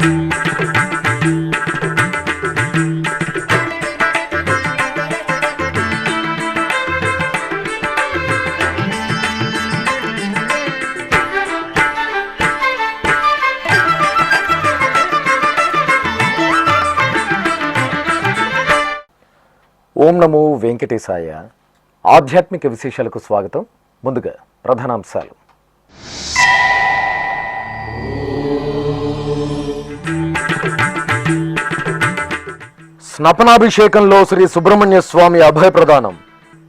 ఓం నమో వెంకటేశాయ. ఆధ్యాత్మిక విశేషాలకు స్వాగతం. ముందుగా ప్రధానాంశాలు. స్నపనాభిషేకంలో శ్రీ సుబ్రహ్మణ్య స్వామి అభయ ప్రదానం.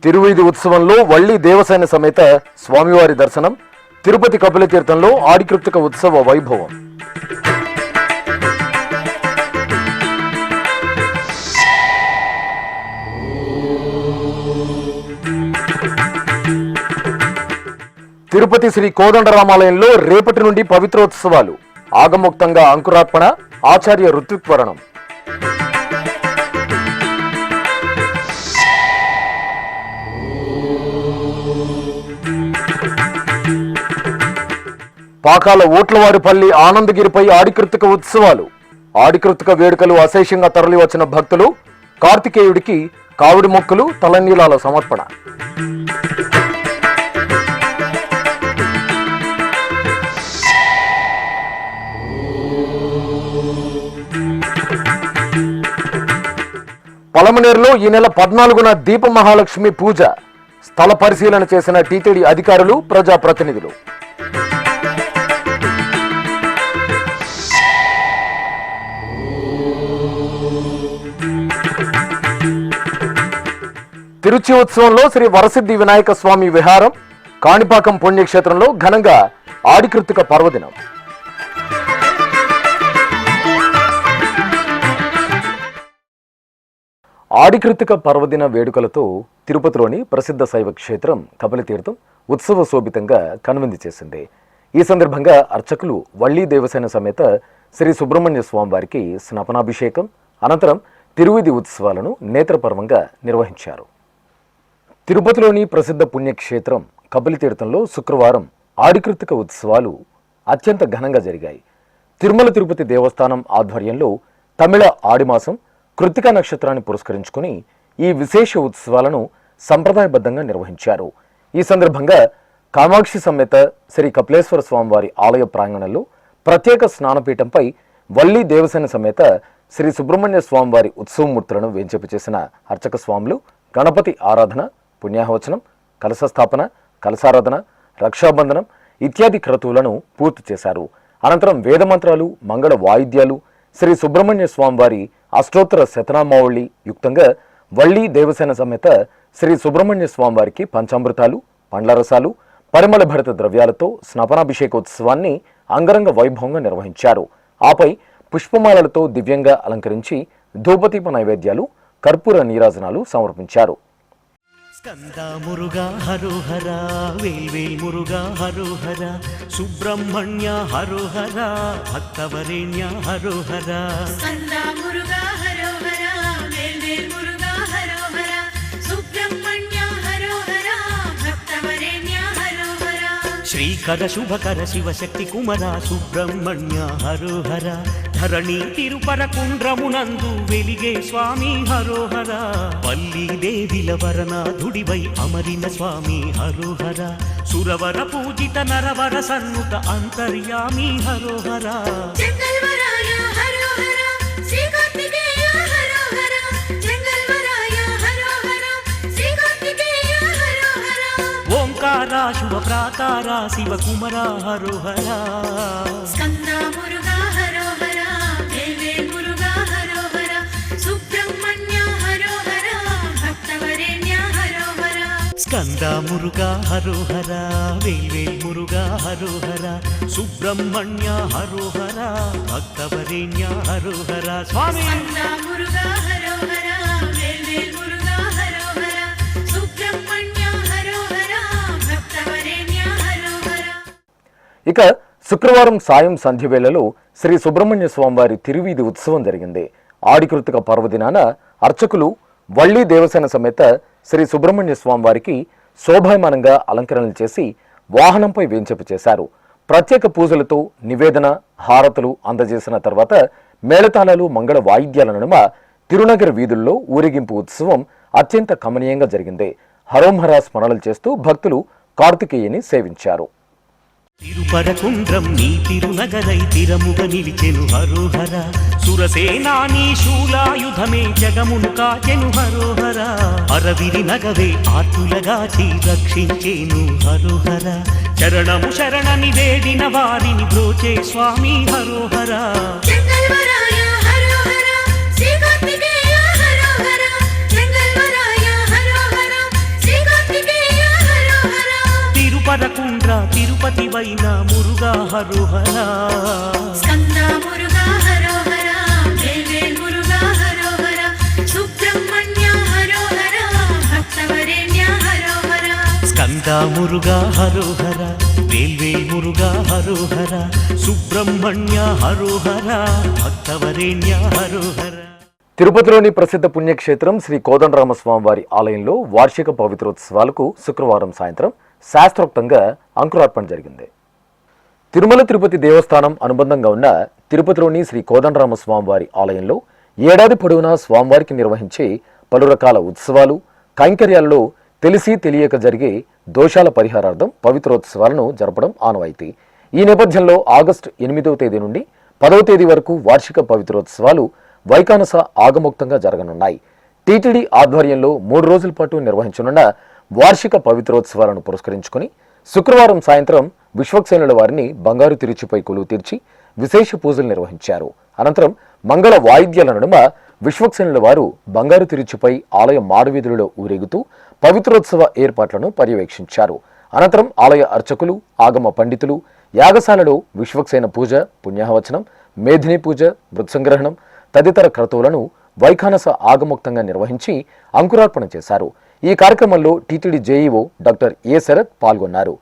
తిరువీధి ఉత్సవంలో వల్లి దేవసేన సమేత స్వామివారి దర్శనం. తిరుపతి కపిలతీర్థంలో ఆడికృత్తిక ఉత్సవ వైభవం. తిరుపతి శ్రీ కోదండరామాలయంలో రేపటి నుండి పవిత్రోత్సవాలు. ఆగమోక్తంగా అంకురార్పణ, ఆచార్య ఋత్విక్వరణం. పాకాల ఓట్లవారిపల్లి ఆనందగిరిపై ఆడికృత్తిక ఉత్సవాలు. ఆడికృత్తిక వేడుకలు అశేషంగా తరలివచ్చిన భక్తులు. కార్తికేయుడికి కావిడి మొక్కులు, తలనీలాల సమర్పణ. పలమనేరులో ఈ నెల 14న దీప మహాలక్ష్మి పూజ. స్థల పరిశీలన చేసిన టీటీడీ అధికారులు, ప్రజాప్రతినిధులు. తిరుచి ఉత్సవంలో శ్రీ వరసిద్ధి వినాయక స్వామి విహారం. కాణిపాకం పుణ్యక్షేత్రంలో ఘనంగా ఆడికృత్తిక పర్వదినం. ఆడికృత్తిక పర్వదిన వేడుకలతో తిరుపతిలోని ప్రసిద్ధ శైవ క్షేత్రం కపిలతీర్థం ఉత్సవ శోభితంగా కనువిందు చేసింది. ఈ సందర్భంగా అర్చకులు వల్లి దేవసేన సమేత శ్రీ సుబ్రహ్మణ్య స్వామి వారికి స్నపనాభిషేకం, అనంతరం తిరువీధి ఉత్సవాలను నేత్రపర్వంగా నిర్వహించారు. తిరుపతిలోని ప్రసిద్ధ పుణ్యక్షేత్రం కపిలతీర్థంలో శుక్రవారం ఆడికృత్తిక ఉత్సవాలు అత్యంత ఘనంగా జరిగాయి. తిరుమల తిరుపతి దేవస్థానం ఆధ్వర్యంలో తమిళ ఆడిమాసం కృత్తికా నక్షత్రాన్ని పురస్కరించుకుని ఈ విశేష ఉత్సవాలను సంప్రదాయబద్ధంగా నిర్వహించారు. ఈ సందర్భంగా కామాక్షి సమేత శ్రీ కపిలేశ్వర స్వామివారి ఆలయ ప్రాంగణంలో ప్రత్యేక స్నానపీఠంపై వల్లి దేవసేన సమేత శ్రీ సుబ్రహ్మణ్య స్వామివారి ఉత్సవమూర్తులను వేంచేపు చేసిన అర్చక స్వాములు గణపతి ఆరాధన, పుణ్యాహవచనం, కలశస్థాపన, కలశారాధన, రక్షాబంధనం ఇత్యాది క్రతువులను పూర్తి చేశారు. అనంతరం వేదమంత్రాలు, మంగళ వాయిద్యాలు, శ్రీ సుబ్రహ్మణ్య స్వామివారి అష్టోత్తర శతనామావళి యుక్తంగా వల్లి దేవసేన సమేత శ్రీ సుబ్రహ్మణ్య స్వామివారికి పంచామృతాలు, పండ్లరసాలు, పరిమళ భరిత ద్రవ్యాలతో స్నపనాభిషేకోత్సవాన్ని అంగరంగ వైభవంగా నిర్వహించారు. ఆపై పుష్పమాలలతో దివ్యంగా అలంకరించి ధూపదీప నైవేద్యాలు, కర్పూర నీరాజనాలు సమర్పించారు. స్కందా మురుగా హరోహర, వేల్వేల్ మురుగా హరోహర, సుబ్రహ్మణ్య హరోహర, భక్తవరేణ్య హరోహర. స్కందా మురుగా హరోహర, వేల్వేల్ మురుగా హరోహర, సుబ్రహ్మణ్య హరోహర, భక్తవరేణ్య హరోహర. శ్రీకర శుభకర శివశక్తి కుమర సుబ్రహ్మణ్య హరోహర, ధరణి తిరుపరకుండ్రమునందు వెలిగే స్వామి హరోహర. వల్లి దేవిల వరనాథుడివై అమరిన స్వామి హరోహర, సురవర పూజిత నరవర సన్నుత అంతర్యామి హరోహర. ఓంకార శుభ ప్రాకార శివ కుమర హరోహర. స్కందా మురుగా హరోహర, వేల్వేల్ మురుగా హరోహర, సుబ్రహ్మణ్య హరోహర, భక్తవరేణ్య హరోహర. స్కందా మురుగా హరోహర, వేల్వేల్ మురుగా హరోహర, సుబ్రహ్మణ్య హరోహర, భక్తవరేణ్య హరోహర. స్వామి స్కందా మురుగా హరోహర, వేల్వేల్ మురుగా హరోహర, సుబ్రహ్మణ్య హరోహర, భక్తవరేణ్య హరోహర. ఇక శుక్రవారం సాయం సంధ్య వేళలో శ్రీ సుబ్రహ్మణ్య స్వామివారి తిరువీధి ఉత్సవం జరిగింది. ఆడికృత్తిక పర్వదినాన అర్చకులు వల్లి దేవసేన సమేత శ్రీ సుబ్రహ్మణ్య స్వామివారికి శోభాయమానంగా అలంకరణలు చేసి వాహనంపై వేంచేపు చేశారు. ప్రత్యేక పూజలతో నివేదన హారతులు అందజేసిన తర్వాత మేళతాళాలు మంగళ వాయిద్యాల నడుమ తిరునగర వీధుల్లో ఊరేగింపు ఉత్సవం అత్యంత కమనీయంగా జరిగింది. హరోంహర స్మరణలు చేస్తూ భక్తులు కార్తికేయుని సేవించారు. తిరుపరకుండ్రం నీ తిరునగరై తిరముగ నిలిచెను హరోహర, సురసేనాని శూలాయుధమే జగమును కాచెను హరోహర, అరవిరి నగవే ఆర్తులగాచి రక్షించేను హరోహర, చరణము శరణని వేడిన వారిని బ్రోచే స్వామి హరోహర. తిరుపరకుండ్ర తిరుపతి వైన మురుగా హరోహర, స్కంద మురుగా హరోహర, వేల్వేల్ మురుగా హరోహర, సుబ్రహ్మణ్య హరోహర, భక్తవరేణ్య హరోహర. స్కంద మురుగా హరోహర, వేల్వేల్ మురుగా హరోహర, సుబ్రహ్మణ్య హరోహర, భక్తవరేణ్య హరోహర. తిరుపతిలోని ప్రసిద్ధ పుణ్యక్షేత్రం శ్రీ కోదండరామస్వామి వారి ఆలయంలో వార్షిక పవిత్రోత్సవాలకు శుక్రవారం సాయంత్రం శాస్త్రోక్తంగా అంకురార్పణ జరిగింది. తిరుమల తిరుపతి దేవస్థానం అనుబంధంగా ఉన్న తిరుపతిలోని శ్రీ కోదండరామస్వామి వారి ఆలయంలో ఏడాది పొడవునా స్వామివారికి నిర్వహించే పలు రకాల ఉత్సవాలు కైంకర్యాలలో తెలిసి తెలియక జరిగే దోషాల పరిహారార్థం పవిత్రోత్సవాలను జరపడం ఆనవాయితీ. ఈ నేపథ్యంలో ఆగస్టు 8వ తేదీ నుండి 10వ తేదీ వరకు వార్షిక పవిత్రోత్సవాలు వైకానస ఆగమోక్తంగా జరగనున్నాయి. టీటీడీ ఆధ్వర్యంలో 3 రోజుల పాటు నిర్వహించనున్న వార్షిక పవిత్రోత్సవాలను పురస్కరించుకుని శుక్రవారం సాయంత్రం విశ్వక్సేనుల వారిని బంగారు తిరుచిపై కొలువు తీర్చి విశేష పూజలు నిర్వహించారు. అనంతరం మంగళ వాయిద్యాల నడుమ విశ్వక్సేనుల వారు బంగారు తిరుచిపై ఆలయ మాడవీధులలో ఊరేగుతూ పవిత్రోత్సవ ఏర్పాట్లను పర్యవేక్షించారు. అనంతరం ఆలయ అర్చకులు ఆగమ పండితులు యాగశాలలో విశ్వక్సేన పూజ, పుణ్యాహవచనం, మేధిని పూజ, మృత్సంగ్రహణం తదితర క్రతువులను వైఖానస ఆగమోక్తంగా నిర్వహించి అంకురార్పణ చేశారు. ఈ కార్యక్రమంలో TTD JEO doctor A Sharath పాల్గొన్నారు.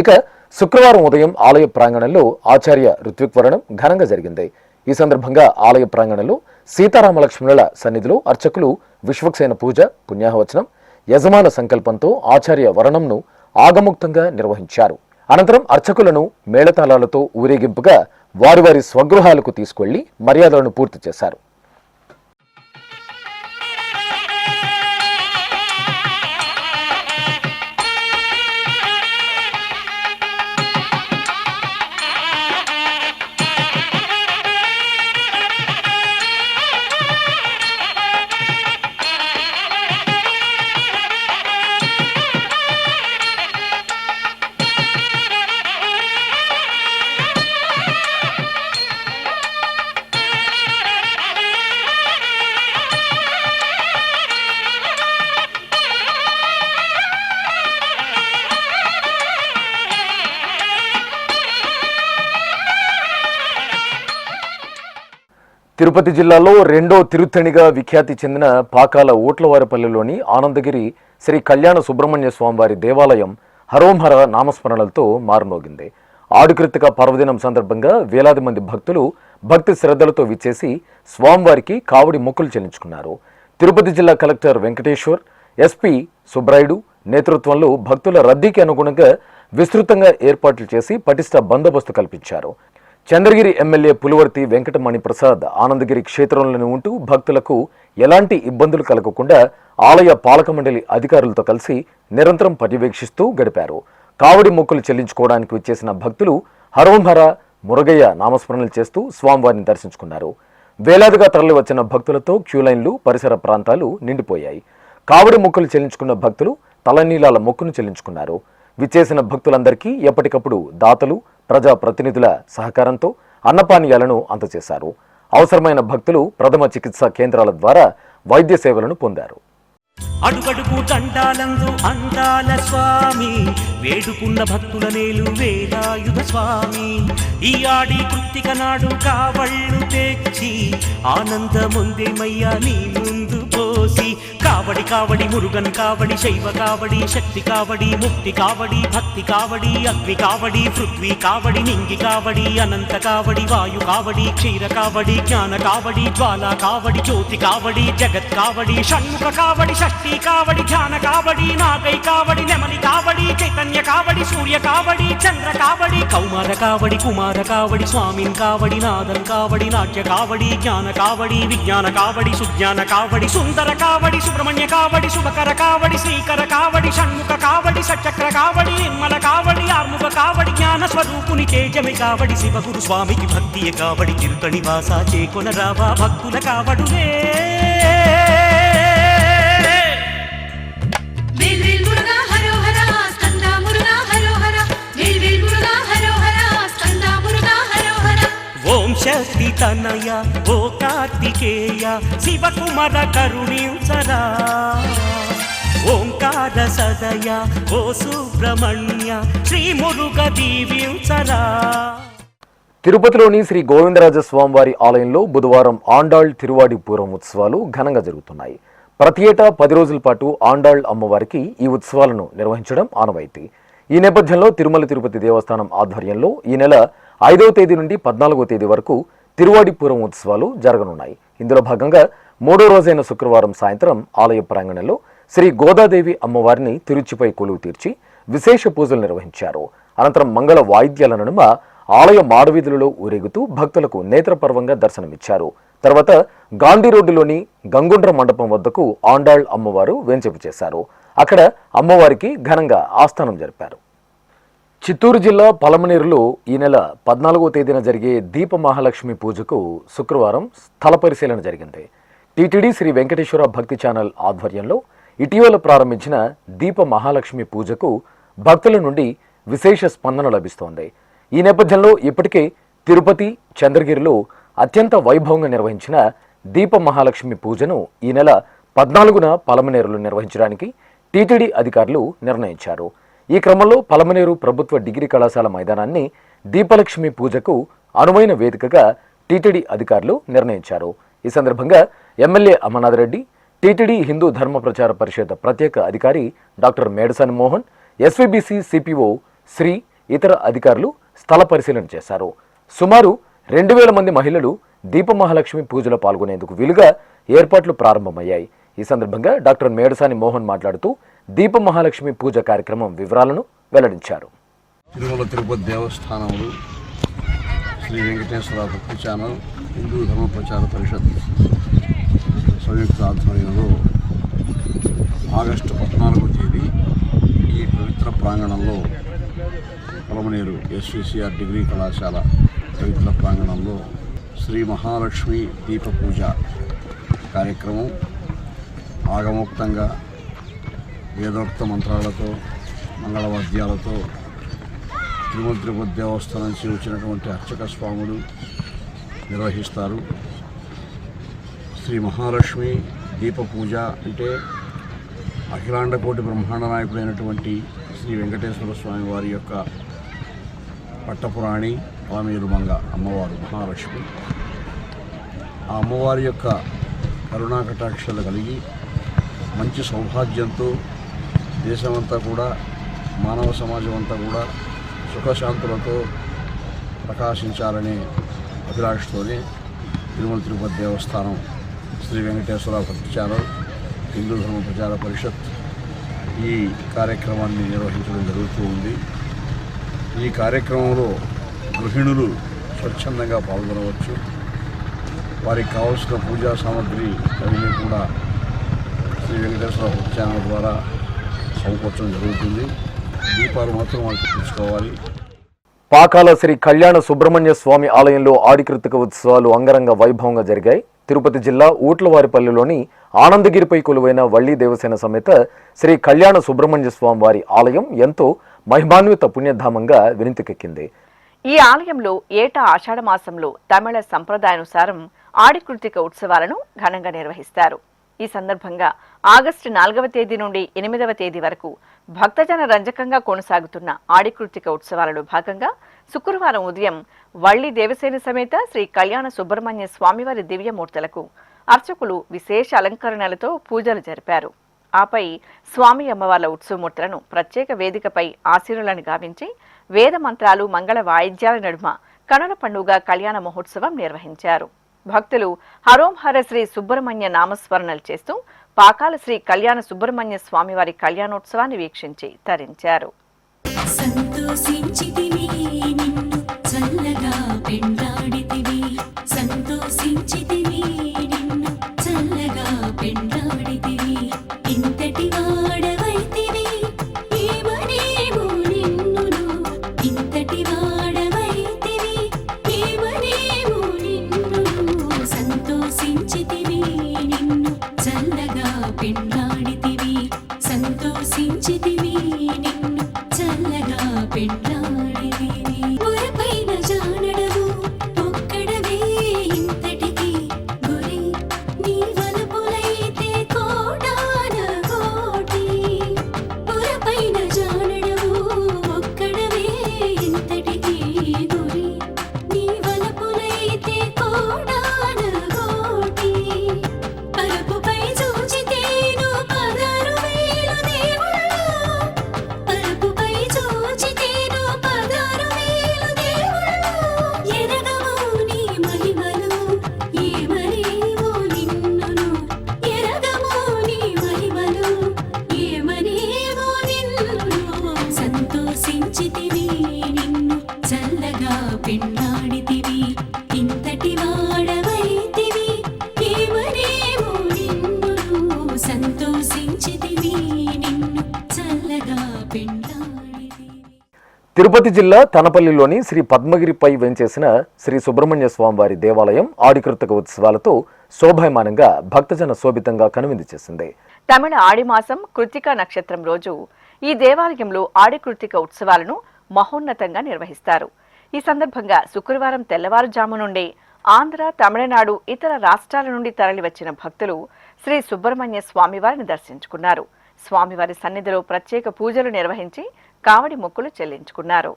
ఇక శుక్రవారం ఉదయం ఆలయ ప్రాంగణంలో ఆచార్య ఋత్విక్వరణం ఘనంగా జరిగింది. ఈ సందర్భంగా ఆలయ ప్రాంగణంలో సీతారామలక్ష్మణుల సన్నిధిలో అర్చకులు విశ్వక్సేన పూజ, పుణ్యాహవచనం, యజమాన సంకల్పంతో ఆచార్య వరణంను ఆగముక్తంగా నిర్వహించారు. అనంతరం అర్చకులను మేళతాళాలతో ఊరేగింపుగా వారి వారి స్వగృహాలకు తీసుకెళ్లి మర్యాదలను పూర్తి చేశారు. తిరుపతి జిల్లాలో రెండో తిరుత్తణిగా విఖ్యాతి చెందిన పాకాల ఓట్లవారిపల్లిలోని ఆనందగిరి శ్రీ కళ్యాణ సుబ్రహ్మణ్య స్వామివారి దేవాలయం హరోంహర నామస్మరణలతో మారుమోగింది. ఆడుకృతిక పర్వదినం సందర్భంగా వేలాది మంది భక్తులు భక్తి శ్రద్ధలతో విచ్చేసి స్వామివారికి కావడి మొక్కులు చెల్లించుకున్నారు. తిరుపతి జిల్లా కలెక్టర్ వెంకటేశ్వర్, ఎస్పీ సుబ్రాయుడు నేతృత్వంలో భక్తుల రద్దీకి అనుగుణంగా విస్తృతంగా ఏర్పాట్లు చేసి పటిష్ట బందోబస్తు కల్పించారు. చంద్రగిరి ఎమ్మెల్యే పులివర్తి వెంకటమణి ప్రసాద్ ఆనందగిరి క్షేత్రంలోనే ఉంటూ భక్తులకు ఎలాంటి ఇబ్బందులు కలగకుండా ఆలయ పాలక మండలి అధికారులతో కలిసి నిరంతరం పర్యవేక్షిస్తూ గడిపారు. కావడి మొక్కులు చెల్లించుకోవడానికి వచ్చేసిన భక్తులు హరోంహర మురగయ్య నామస్మరణలు చేస్తూ స్వామివారిని దర్శించుకున్నారు. వేలాదిగా తరలివచ్చిన భక్తులతో క్యూలైన్లు పరిసర ప్రాంతాలు నిండిపోయాయి. కావడి మొక్కులు చెల్లించుకున్న భక్తులు తలనీలాల మొక్కును చెల్లించుకున్నారు. విచ్చేసిన భక్తులందరికీ ఎప్పటికప్పుడు దాతలు ప్రజా ప్రతినిధుల సహకారంతో అన్నపానీయాలను అందజేశారు. అవసరమైన భక్తులు ప్రథమ చికిత్సా కేంద్రాల ద్వారా వైద్య సేవలను పొందారు. అడుగడుగు దండాలందు అందాల స్వామి వేడుకున్న భక్తుల నేలు వేలాయుధ స్వామి ఈ ఆడి కృత్తిక నాడు కావళ్ళు తెచ్చి ఆనందముందేమయ్యా నీ ముందు పోసి కావడి కావడి మురుగన్ కావడి శైవ కావడి శక్తి కావడి ముక్తి కావడి భక్తి కావడి అగ్ని కావడి పృథ్వీ కావడి నింగి కావడి అనంత కావడి వాయు కావడి క్షీర కావడి జ్ఞాన కావడి జ్వాల కావడి జ్యోతి కావడి జగత్ కావడి షణ్ముఖ కావడి షష్ఠీ కావడి ధ్యాన కావడి నాగై కావడి నెమలి కావడి చైతన్య కావడి సూర్య కావడి చంద్ర కావడి కౌమార కావడి కుమార కావడి స్వామిన్ కావడి నాదం కావడి నాట్య కావడి జ్ఞాన కావడి విజ్ఞాన కావడి సుజ్ఞాన కావడి సుందర కావడి సుబ్రహ్మణ్య కావడి శుభకర కావడి శ్రీకర కావడి షణ్ముఖ కావడి సచక్ర కావడి నిర్మల కావడి ఆర్ముఖ కావడి జ్ఞాన స్వరూపుని తేజమి కావడి శివగురు స్వామికి భక్తియ కావడి తిరుతణి వాస చేకొన రావా భక్తుల కావడులే ఓం శక్తి తనయ ఓ కార్తికేయ శివకుమార కరుణించరా ఓంకార సదయ ఓ సుబ్రహ్మణ్య శ్రీ మురుగ దీవించరా. తిరుపతిలోని శ్రీ గోవిందరాజ స్వామివారి ఆలయంలో బుధవారం ఆండాళ్ తిరువాడి పూరం ఉత్సవాలు ఘనంగా జరుగుతున్నాయి. ప్రతి ఏటా 10 రోజుల పాటు ఆండాళ్ అమ్మవారికి ఈ ఉత్సవాలను నిర్వహించడం ఆనవాయితీ. ఈ నేపథ్యంలో తిరుమల తిరుపతి దేవస్థానం ఆధ్వర్యంలో ఈ నెల 5వ తేదీ నుండి 14వ తేదీ వరకు తిరువాడిపురం ఉత్సవాలు జరగనున్నాయి. ఇందులో భాగంగా 3వ రోజైన శుక్రవారం సాయంత్రం ఆలయ ప్రాంగణంలో శ్రీ గోదాదేవి అమ్మవారిని తిరుచిపై కొలువు తీర్చి విశేష పూజలు నిర్వహించారు. అనంతరం మంగళ వాయిద్యాల నడుమ ఆలయ మాడవీధులలో ఊరేగుతూ భక్తులకు నేత్రపర్వంగా దర్శనమిచ్చారు. తర్వాత గాంధీ రోడ్డులోని గంగుండ్ర మండపం వద్దకు ఆండాళ్ అమ్మవారు వేంచేపు చేశారు. అక్కడ అమ్మవారికి ఘనంగా ఆస్థానం జరిపారు. చిత్తూరు జిల్లా పలమనేరులో ఈ నెల 14వ తేదీన జరిగే దీప మహాలక్ష్మి పూజకు శుక్రవారం స్థల పరిశీలన జరిగింది. టీటీడీ శ్రీ వెంకటేశ్వర భక్తి ఛానల్ ఆధ్వర్యంలో ఇటీవల ప్రారంభించిన దీప మహాలక్ష్మి పూజకు భక్తుల నుండి విశేష స్పందన లభిస్తోంది. ఈ నేపథ్యంలో ఇప్పటికే తిరుపతి, చంద్రగిరిలో అత్యంత వైభవంగా నిర్వహించిన దీప మహాలక్ష్మి పూజను ఈ నెల 14న పలమనేరులో నిర్వహించడానికి టీటీడీ అధికారులు నిర్ణయించారు. ఈ క్రమంలో పలమనేరు ప్రభుత్వ డిగ్రీ కళాశాల మైదానాన్ని దీపలక్ష్మి పూజకు అనువైన వేదికగా టీటీడీ అధికారులు నిర్ణయించారు. ఈ సందర్భంగా ఎమ్మెల్యే అమర్నాథ్ రెడ్డి, టీటీడీ హిందూ ధర్మ ప్రచార పరిషత్ ప్రత్యేక అధికారి doctor Medasani Mohan, SVBC CPO Sri ఇతర అధికారులు స్థల పరిశీలన చేశారు. సుమారు 2000 మంది మహిళలు దీప మహాలక్ష్మి పూజలో పాల్గొనేందుకు వీలుగా ఏర్పాట్లు ప్రారంభమయ్యాయి. ఈ సందర్భంగా డాక్టర్ మేడసాని మోహన్ మాట్లాడుతూ దీప మహాలక్ష్మి పూజ కార్యక్రమం వివరాలను వెల్లడించారు. తిరుమల తిరుపతి దేవస్థానములు, శ్రీ వెంకటేశ్వర భక్తి ఛానల్, హిందూ ధర్మ ప్రచార పరిషత్ సంయుక్త ఆధ్వర్యంలో ఆగస్టు 14వ తేదీ ఈ పవిత్ర ప్రాంగణంలో పలమనేరు ఎస్విసిఆర్ డిగ్రీ కళాశాల పవిత్ర ప్రాంగణంలో శ్రీ మహాలక్ష్మి దీప పూజ కార్యక్రమం ఆగమోక్తంగా వేదోక్త మంత్రాలతో మంగళవాద్యాలతో తిరుమల తిరుపతి దేవస్థానం నుంచి వచ్చినటువంటి అర్చక స్వాములు నిర్వహిస్తారు. శ్రీ మహాలక్ష్మి దీప పూజ అంటే అఖిలాండ కోటి బ్రహ్మాండ నాయకుడైనటువంటి శ్రీ వెంకటేశ్వర స్వామి వారి యొక్క పట్టపురాణి పలమనేరు మంగ అమ్మవారు మహాలక్ష్మి. ఆ అమ్మవారి యొక్క కరుణా కటాక్షలు కలిగి మంచి సౌభాగ్యంతో దేశమంతా కూడా, మానవ సమాజం అంతా కూడా సుఖశాంతులతో ప్రకాశించాలనే అభిలాషతోనే తిరుమల తిరుపతి దేవస్థానం, శ్రీ వెంకటేశ్వర భక్తి ఛానల్, హిందూ ధర్మ ప్రచార పరిషత్ ఈ కార్యక్రమాన్ని నిర్వహించడం జరుగుతూ ఉంది. ఈ కార్యక్రమంలో గృహిణులు స్వచ్ఛందంగా పాల్గొనవచ్చు. వారికి కావాల్సిన పూజా సామాగ్రి అవన్నీ కూడా శ్రీ వెంకటేశ్వర ఛానల్ ద్వారా సమకూర్చడం జరుగుతుంది. దీపాలు మాత్రం వాళ్ళకి తెచ్చుకోవాలి. పాకాల శ్రీ కళ్యాణ సుబ్రహ్మణ్య స్వామి ఆలయంలో ఆడికృతిక ఉత్సవాలు అంగరంగ వైభవంగా జరిగాయి. తిరుపతి జిల్లా ఊట్లవారిపల్లిలోని ఆనందగిరిపై కొలువైన వల్లి దేవసేన సమేత శ్రీ కళ్యాణ సుబ్రహ్మణ్య స్వామి వారి ఆలయం ఎంతో మహిమాన్విత పుణ్యధామంగా వినితికెక్కింది. ఈ ఆలయంలో ఏటా ఆషాఢ మాసంలో తమిళ సంప్రదాయానుసారం ఆడికృతిక ఉత్సవాలను ఘనంగా నిర్వహిస్తారు. ఈ సందర్భంగా ఆగస్టు 4వ తేదీ నుండి 8వ తేదీ వరకు భక్తజన రంజకంగా కొనసాగుతున్న ఆడికృతిక ఉత్సవాలలో భాగంగా శుక్రవారం ఉదయం వల్లి దేవసేన సమేత శ్రీ కళ్యాణ సుబ్రహ్మణ్య స్వామివారి దివ్యమూర్తులకు అర్చకులు విశేష అలంకరణలతో పూజలు జరిపారు. ఆపై స్వామి అమ్మవార్ల ఉత్సవమూర్తులను ప్రత్యేక వేదికపై ఆశీనులను గావించి వేద మంత్రాలు మంగళ వాయిద్యాల నడుమ కనుల పండుగ కళ్యాణ మహోత్సవం నిర్వహించారు. భక్తులు హరోం హర శ్రీ సుబ్రహ్మణ్య నామస్మరణలు చేస్తూ పాకాల శ్రీ కళ్యాణ సుబ్రహ్మణ్య స్వామివారి కళ్యాణోత్సవాన్ని వీక్షించి తరించారు. తిరుపతి జిల్లా తనపల్లిలోని శ్రీ పద్మగిరిపై వెంచేసిన శ్రీ సుబ్రహ్మణ్య స్వామివారి దేవాలయం ఆడికృతిక ఉత్సవాలతో శోభాయమానంగా భక్తజన శోభితంగా కనువిందు చేసింది. తమిళ ఆడిమాసం కృత్తిక నక్షత్రం రోజు ఈ దేవాలయంలో ఆడికృతిక ఉత్సవాలను మహోన్నతంగా నిర్వహిస్తారు. ఈ సందర్భంగా శుక్రవారం తెల్లవారుజాము నుండి ఆంధ్ర, తమిళనాడు, ఇతర రాష్ట్రాల నుండి తరలివచ్చిన భక్తులు శ్రీ సుబ్రహ్మణ్య స్వామివారిని దర్శించుకున్నారు. స్వామివారి సన్నిధిలో ప్రత్యేక పూజలు నిర్వహించి కావడి మొక్కులు చెల్లించుకున్నారు.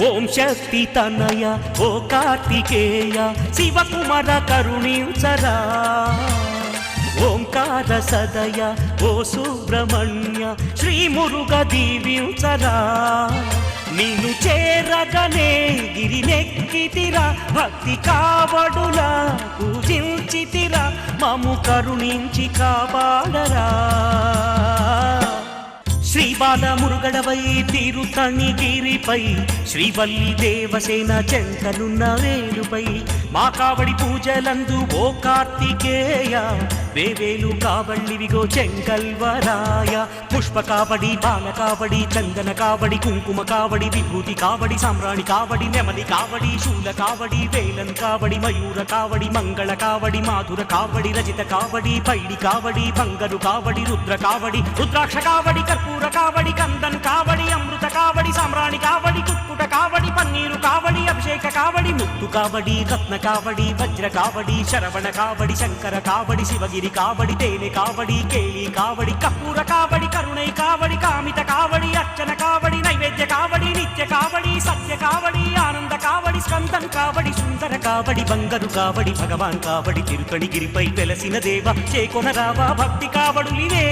ఓం శక్తి తనయ ఓ కార్తికేయ శివకుమార కరుణించరా, ఓంకార సదయ ఓ సుబ్రహ్మణ్య శ్రీ మురుగ దీవించరా. నిన్ను చేరగనే గిరినెక్కితిరా, భక్తి కావడులా పూజించితిరా, మము కరుణించి కాపాడరా. శ్రీబాల మురుగడవై తిరుతణి గిరిపై శ్రీవల్లి దేవసేన చెంతనున్న వేలుపై మా కావడి పూజలందు ఓ కార్తికేయ వేవేలు కావళ్ళివిగో చెంగల్వరాయ. పుష్ప కావడి, బాల కావడి, చందన కావడి, కుంకుమ కావడి, విభూతి కావడి, సామ్రాణి కావడి, నెమలి కావడి, శూల కావడి, వేలం కావడి, మయూర కావడి, మంగళ కావడి, మాధుర కావడి, రజిత కావడి, పైడి కావడి, బంగరు కావడి, రుద్ర కావడి, రుద్రాక్ష కావడి, కర్పూర కావడి, కందన్ కావడి, అమృత కావడి, సామ్రాణి కావడి, కుక్కుట కావడి, పన్నీరు కావడి, అభిషేక కావడి, ముత్తు కావడి, రత్న కావడి, వజ్ర కావడి, శరవణ కావడి, శంకర కావడి, శివగిరి కావడి, తేనె కావడి, కేళి కావడి, కపూర కావడి, కరుణై కావడి, కామిత కావడి, అర్చన కావడి, నైవేద్య కావడి, నిత్య కావడి, సత్య కావడి, ఆనంద కావడి, స్కందం కావడి, సుందర కావడి, బంగరు కావడి, భగవాన్ కావడి, తిరుకణి గిరిపై వెలసిన దేవ చేకొనరావా భక్తి కావడులివే.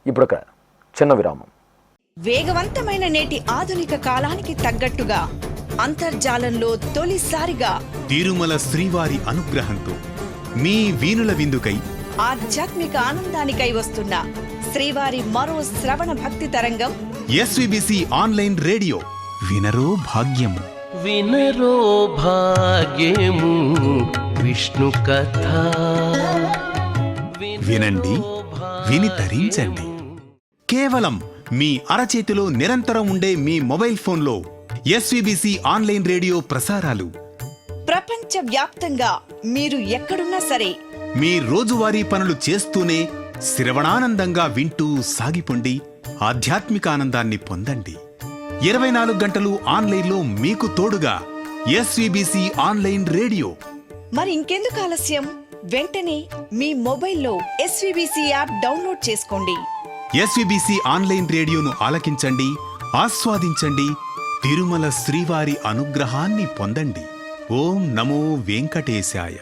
ఇప్పుడొక చిన్న విరామం. వేగవంతమైన నేటి ఆధునిక కాలానికి తగ్గట్టుగా అంతర్జాలంలో తొలిసారిగా తిరుమల శ్రీవారి అనుగ్రహంతో మీ వీణుల విందుకై ఆధ్యాత్మిక ఆనందానికై వస్తున్న శ్రీవారి మరో శ్రవణ భక్తి తరంగం ఎస్విబిసి ఆన్లైన్ రేడియో వినరో భాగ్యము. వినరో భాగ్యము విష్ణు కథ. వినండి, విని తరించండి. కేవలం మీ అరచేతిలో నిరంతరం ఉండే మీ మొబైల్ ఫోన్లో ఎస్విబిసి ఆన్లైన్ రేడియో ప్రసారాలు ప్రపంచ వ్యాప్తంగా మీరు ఎక్కడున్నా సరే మీ రోజువారీ పనులు చేస్తూనే శ్రవణానందంగా వింటూ సాగిపోండి, ఆధ్యాత్మిక ఆనందాన్ని పొందండి. 24 గంటలు ఆన్లైన్లో మీకు తోడుగా ఎస్విబిసి ఆన్లైన్ రేడియో. మరి ఇంకెందుకు ఆలస్యం? వెంటనే మీ మొబైల్లో ఎస్విబిసి యాప్ డౌన్లోడ్ చేసుకోండి. ఎస్విబిసి ఆన్లైన్ రేడియోను ఆలకించండి, ఆస్వాదించండి, తిరుమల శ్రీవారి అనుగ్రహాన్ని పొందండి. ఓం నమో వెంకటేశాయ.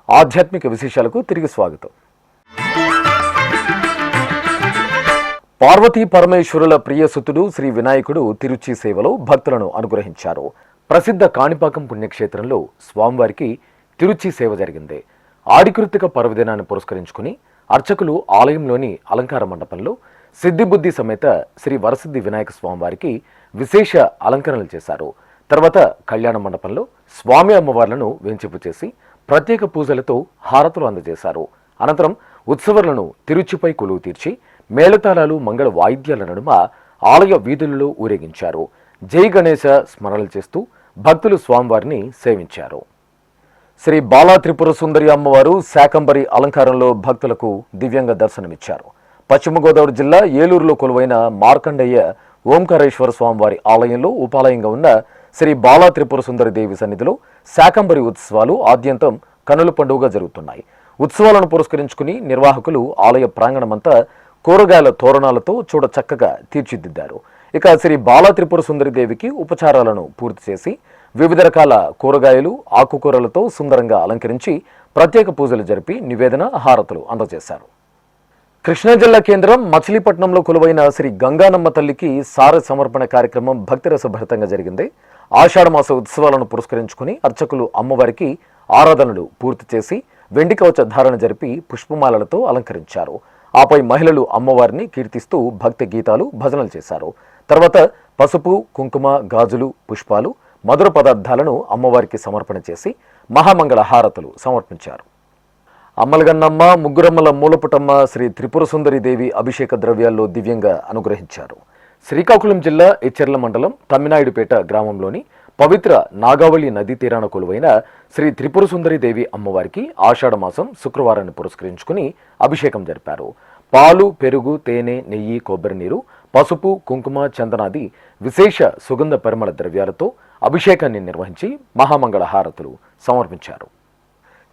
ఆధ్యాత్మిక విశేషాలకు తిరిగి స్వాగతం. పార్వతీ పరమేశ్వరుల ప్రియసుతుడు శ్రీ వినాయకుడు తిరుచి సేవలో భక్తులను అనుగ్రహించారు. ప్రసిద్ధ కాణిపాకం పుణ్యక్షేత్రంలో స్వామివారికి తిరుచి సేవ జరిగింది. ఆడికృత్తిక పర్వదినాన్ని పురస్కరించుకుని అర్చకులు ఆలయంలోని అలంకార మండపంలో సిద్ధిబుద్ధి సమేత శ్రీ వరసిద్ధి వినాయక స్వామివారికి విశేష అలంకరణలు చేశారు. తర్వాత కళ్యాణ మండపంలో స్వామి అమ్మవార్లను వేంచేపు చేసి ప్రత్యేక పూజలతో హారతులు అందజేశారు. అనంతరం ఉత్సవాలను తిరుచిపై కొలువు తీర్చి మేళతాళాలు మంగళ వాయిద్యాల నడుమ ఆలయ వీధులలో ఊరేగించారు. జై గణేశ స్మరణలు చేస్తూ భక్తులు స్వామివారిని సేవించారు. శ్రీ బాలా త్రిపుర సుందరి అమ్మవారు శాకంబరి అలంకారంలో భక్తులకు దివ్యంగా దర్శనమిచ్చారు. పశ్చిమ గోదావరి జిల్లా ఏలూరులో కొలువైన మార్కండేయ ఓంకారేశ్వర స్వామివారి ఆలయంలో ఉపాలయంగా ఉన్న శ్రీ బాలా త్రిపుర సుందరి దేవి సన్నిధిలో శాకంబరి ఉత్సవాలు ఆద్యంతం కనుల పండుగగా జరుగుతున్నాయి. ఉత్సవాలను పురస్కరించుకుని నిర్వాహకులు ఆలయ ప్రాంగణమంతా కూరగాయల తోరణాలతో చూడ చక్కగా తీర్చిదిద్దారు. ఇక శ్రీ బాలా త్రిపుర సుందరి దేవికి ఉపచారాలను పూర్తి చేసి వివిధ రకాల కూరగాయలు ఆకుకూరలతో సుందరంగా అలంకరించి ప్రత్యేక పూజలు జరిపి నివేదన హారతులు అందజేశారు. కృష్ణా జిల్లా కేంద్రం మచిలీపట్నంలో కొలువైన శ్రీ గంగానమ్మ తల్లికి సార సమర్పణ కార్యక్రమం భక్తిరసభరితంగా జరిగింది. ఆషాఢమాస ఉత్సవాలను పురస్కరించుకుని అర్చకులు అమ్మవారికి ఆరాధనలు పూర్తి చేసి వెండి కవచ ధారణ జరిపి పుష్పమాలలతో అలంకరించారు. ఆపై మహిళలు అమ్మవారిని కీర్తిస్తూ భక్తి గీతాలు భజనలు చేశారు. తర్వాత పసుపు, కుంకుమ, గాజులు, పుష్పాలు, మధుర పదార్థాలను అమ్మవారికి సమర్పణ చేసి మహామంగళ హారతులు సమర్పించారు. అమ్మలగన్నమ్మ, ముగ్గురమ్మల మూలపుటమ్మ శ్రీ త్రిపుర సుందరి దేవి అభిషేక ద్రవ్యాల్లో దివ్యంగా అనుగ్రహించారు. శ్రీకాకుళం జిల్లా ఎచ్చెర్ల మండలం తమ్మినాయుడుపేట గ్రామంలోని పవిత్ర నాగావళి నదీ తీరాన కొలువైన శ్రీ త్రిపుర సుందరి దేవి అమ్మవారికి ఆషాఢమాసం శుక్రవారాన్ని పురస్కరించుకుని అభిషేకం జరిపారు. పాలు, పెరుగు, తేనె, నెయ్యి, కొబ్బరి నీరు, పసుపు, కుంకుమ, చందనాది విశేష సుగంధ పరిమళ ద్రవ్యాలతో అభిషేకాన్ని నిర్వహించి మహామంగళ హారతులు సమర్పించారు.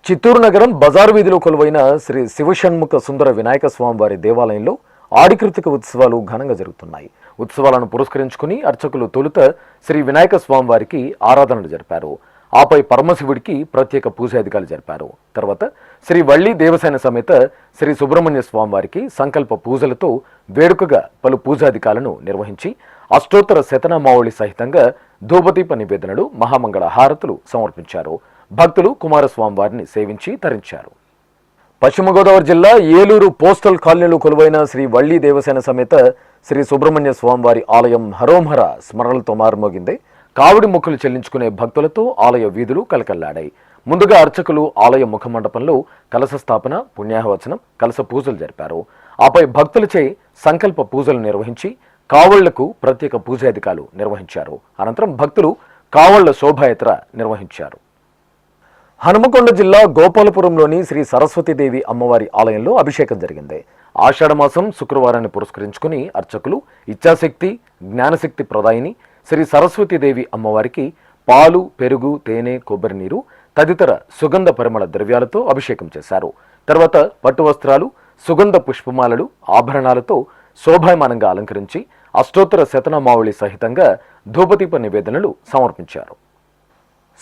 చిత్తూరు నగరం బజారు వీధిలో కొలువైన శ్రీ శివషణ్ముఖ సుందర వినాయక స్వామివారి దేవాలయంలో ఆడికృతిక ఉత్సవాలు ఘనంగా జరుగుతున్నాయి. ఉత్సవాలను పురస్కరించుకుని అర్చకులు తొలుత శ్రీ వినాయక స్వామివారికి ఆరాధనలు జరిపారు. ఆపై పరమశివుడికి ప్రత్యేక పూజాధికాలు జరిపారు. తర్వాత శ్రీ వల్లి దేవసేన సమేత శ్రీ సుబ్రహ్మణ్య స్వామివారికి సంకల్ప పూజలతో వేడుకగా పలు పూజాధికాలను నిర్వహించి అష్టోత్తర శతనామావళి సహితంగా ధూపదీప నివేదనలు, మహామంగళ హారతులు సమర్పించారు. భక్తులు కుమారస్వామి వారిని సేవించి తరించారు. పశ్చిమ గోదావరి జిల్లా ఏలూరు పోస్టల్ కాలనీలో కొలువైన శ్రీ వల్లి దేవసేన సమేత శ్రీ సుబ్రహ్మణ్య స్వామివారి ఆలయం హరోంహర స్మరణలతో మారుమోగింది. కావిడి మొక్కులు చెల్లించుకునే భక్తులతో ఆలయ వీధులు కలకల్లాడాయి. ముందుగా అర్చకులు ఆలయ ముఖమండపంలో కలశ స్థాపన, పుణ్యాహవచనం, కలశ పూజలు జరిపారు. ఆపై భక్తులచే సంకల్ప పూజలు నిర్వహించి కావళ్లకు ప్రత్యేక పూజాధికాలు నిర్వహించారు. అనంతరం భక్తులు కావళ్ల శోభాయాత్ర నిర్వహించారు. హనుమకొండ జిల్లా గోపాలపురంలోని శ్రీ సరస్వతీదేవి అమ్మవారి ఆలయంలో అభిషేకం జరిగింది. ఆషాఢమాసం శుక్రవారాన్ని పురస్కరించుకుని అర్చకులు ఇచ్ఛాశక్తి, జ్ఞానశక్తి ప్రదాయిని శ్రీ సరస్వతీదేవి అమ్మవారికి పాలు, పెరుగు, తేనె, కొబ్బరి నీరు తదితర సుగంధ పరిమళ ద్రవ్యాలతో అభిషేకం చేశారు. తర్వాత పట్టు వస్త్రాలు, సుగంధ పుష్పమాలలు, ఆభరణాలతో శోభాయమానంగా అలంకరించి అష్టోత్తర శతనామావళి సహితంగా ధూపదీప నివేదనలు సమర్పించారు.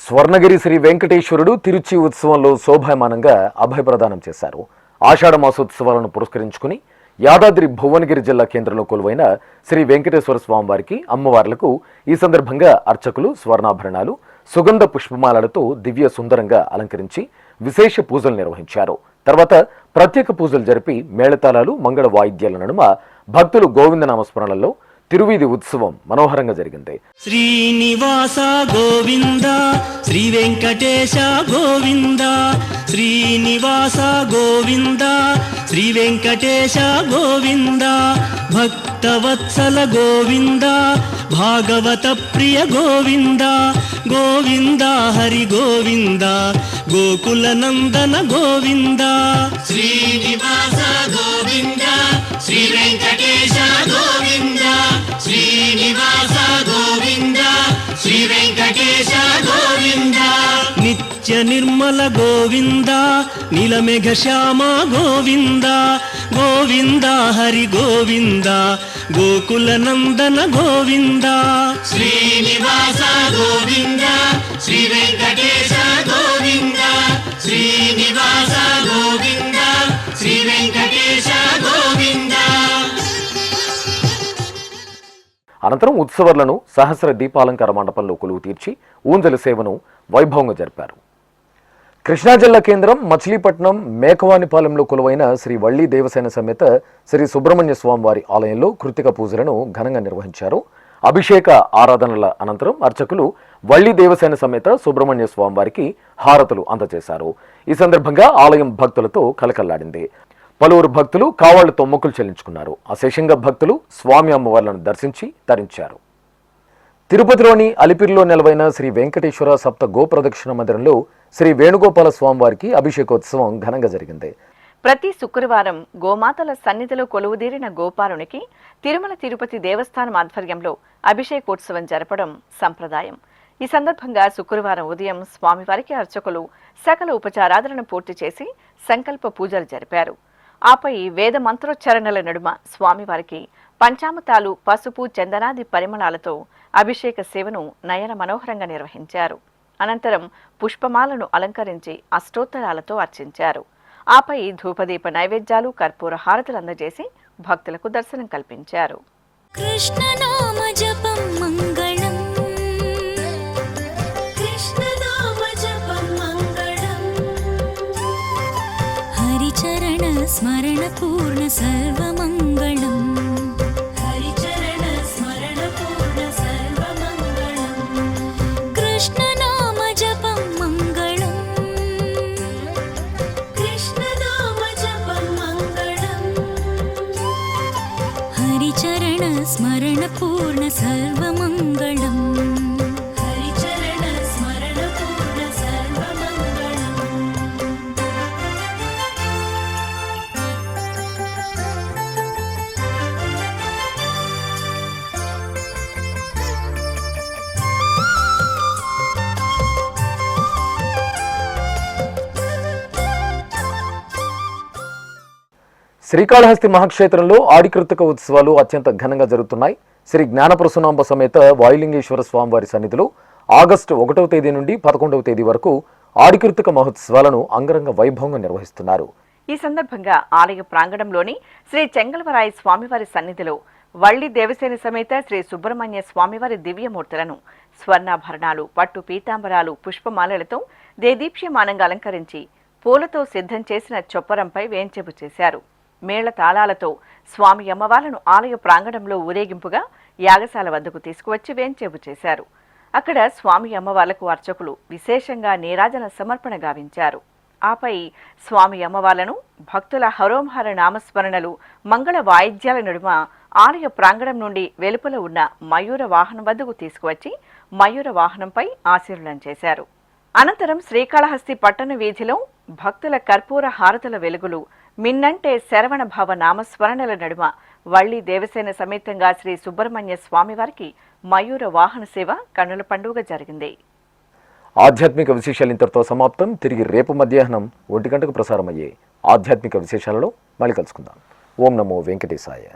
స్వర్ణగిరి శ్రీ వెంకటేశ్వరుడు తిరుచి ఉత్సవంలో శోభాయమానంగా అభయప్రదానం చేశారు. ఆషాఢ మాసోత్సవాలను పురస్కరించుకుని యాదాద్రి భువనగిరి జిల్లా కేంద్రంలో కొలువైన శ్రీ వెంకటేశ్వర స్వామివారికి అమ్మవార్లకు ఈ సందర్భంగా అర్చకులు స్వర్ణాభరణాలు సుగంధ పుష్పమాలలతో దివ్య సుందరంగా అలంకరించి విశేష పూజలు నిర్వహించారు. తర్వాత ప్రత్యేక పూజలు జరిపి మేళతాళాలు మంగళ వాయిద్యాల నడుమ భక్తులు గోవిందనామస్మరణలో తిరువీధి ఉత్సవం మనోహరంగా జరిగింది. శ్రీనివాస గోవింద శ్రీ వెంకటేశ గోవింద శ్రీనివాస గోవింద శ్రీ వెంకటేశ గోవింద భక్తవత్సల గోవింద భాగవత ప్రియ గోవింద గోవింద హరి గోవింద గోకుల నందన గోవింద శ్రీనివాస గోవింద శ్రీ వెంకటేశ గోవింద శ్రీనివాస గోవింద శ్రీ వెంకటేశ గోవింద నిత్య నిర్మల గోవింద నీలమేఘ శ్యామ గోవింద గోవింద హరి గోవింద గోకుల నందన గోవింద శ్రీనివాస గోవింద శ్రీ వెంకటేశ గోవింద శ్రీనివాస గోవింద శ్రీ వెంకటేశ గోవింద. అనంతరం ఉత్సవాలను సహస్ర దీపాలంకార మండపంలో కొలువు తీర్చి ఊంజలి సేవను వైభవంగా జరిపారు. కృష్ణా జిల్లా కేంద్రం మచిలీపట్నం మేకవానిపాలెంలో కొలువైన శ్రీ వల్లి దేవసేన సమేత శ్రీ సుబ్రహ్మణ్య స్వామివారి ఆలయంలో కృత్తిక పూజలను ఘనంగా నిర్వహించారు. అభిషేక ఆరాధనల అనంతరం అర్చకులు వల్లి దేవసేన సమేత సుబ్రహ్మణ్య స్వామివారికి హారతులు అందజేశారు. ఈ సందర్భంగా ఆలయం భక్తులతో కలకల్లాడింది. పలువురు భక్తులు కావాళ్లతో మొక్కులు చెల్లించుకున్నారు. అశేషంగా భక్తులు స్వామి అమ్మవార్లను దర్శించి తరించారు. తిరుపతిలోని అలిపిరిలో నెలవైన శ్రీ వెంకటేశ్వర సప్త గోప్రదక్షిణ మందిరంలో శ్రీ వేణుగోపాల స్వామివారికి అభిషేకోత్సవం ఘనంగా జరిగింది. ప్రతి శుక్రవారం గోమాతల సన్నిధిలో కొలువుదీరిన గోపాలునికి తిరుమల తిరుపతి దేవస్థానం ఆధ్వర్యంలో అభిషేకోత్సవం జరపడం సంప్రదాయం. ఈ సందర్భంగా శుక్రవారం ఉదయం స్వామివారికి అర్చకులు సకల ఉపచారాధనను పూర్తి చేసి సంకల్ప పూజలు జరిపారు. ఆపై వేద మంత్రోచ్చారణల నడుమ స్వామివారికి పంచామృతాలు, పసుపు, చందనాది పరిమళాలతో అభిషేక సేవను నయన మనోహరంగా నిర్వహించారు. అనంతరం పుష్పమాలను అలంకరించి అష్టోత్తరాలతో అర్చించారు. ఆపై ధూపదీప నైవేద్యాలు, కర్పూర హారతులు అందజేసి భక్తులకు దర్శనం కల్పించారు. కృష్ణనామ జపం మంగళం, కృష్ణనామ జపం మంగళం, హరిచరణ స్మరణ పూర్ణ సర్వమంగళం, హరిచరణ స్మరణ పూర్ణ సర్వమంగళం, కృష్ణనామ జపం మంగళం, కృష్ణనామ జపం మంగళం, హరిచరణ స్మరణ పూర్ణ సర్వమంగళం, హరిచరణ స్మరణ పూర్ణ సర్వమంగళం. శ్రీకాళహస్తి మహాక్షేత్రంలో ఆడికృతిక ఉత్సవాలు అత్యంత ఘనంగా జరుగుతున్నాయి. శ్రీ జ్ఞానప్రసూనాంబ సమేత వాయులింగేశ్వర స్వామివారి సన్నిధిలో ఆగస్టు 1వ తేదీ నుండి 11వ తేదీ వరకు ఆడికృతిక మహోత్సవాలను అంగరంగ వైభవంగా నిర్వహిస్తున్నారు. ఈ సందర్భంగా ఆలయ ప్రాంగణంలోని శ్రీ చెంగల్వరాయ స్వామివారి సన్నిధిలో వల్లి దేవసేన సమేత శ్రీ సుబ్రహ్మణ్య స్వామివారి దివ్యమూర్తులను స్వర్ణాభరణాలు, పట్టు పీతాంబరాలు, పుష్పమాలలతో దేదీప్యమానంగా అలంకరించి పూలతో సిద్ధం చేసిన చొప్పరంపై వేంచేపు చేశారు. మేళ తాళాలతో స్వామి అమ్మవార్లను ఆలయ ప్రాంగణంలో ఊరేగింపుగా యాగశాల వద్దకు తీసుకువచ్చి వేంచేపు చేశారు. అక్కడ స్వామి అమ్మవార్లకు అర్చకులు విశేషంగా నీరాజన సమర్పణ గావించారు. ఆపై స్వామి అమ్మవార్లను భక్తుల హరోంహర నామస్మరణలు, మంగళ వాయిద్యాల నడుమ ఆలయ ప్రాంగణం నుండి వెలుపల ఉన్న మయూర వాహనం వద్దకు తీసుకువచ్చి మయూర వాహనంపై ఆశీర్వదనం చేశారు. అనంతరం శ్రీకాళహస్తి పట్టణ వీధిలో భక్తుల కర్పూర హారతుల వెలుగులు, మిన్నంటే శరవణ భవ నామస్మరణల నడుమ వల్లి దేవసేన సమేతంగా శ్రీ సుబ్రహ్మణ్య స్వామివారికి మయూర వాహన సేవ కన్నుల పండుగ జరిగింది. ఆధ్యాత్మిక విశేషాలు ఇంతటితో సమాప్తం. తిరిగి రేపు మధ్యాహ్నం 1 గంటకు ప్రసారమయ్యే ఆధ్యాత్మిక విశేషాలలో మళ్ళీ కలుసుకుందాం. ఓం నమో వెంకటేశాయ.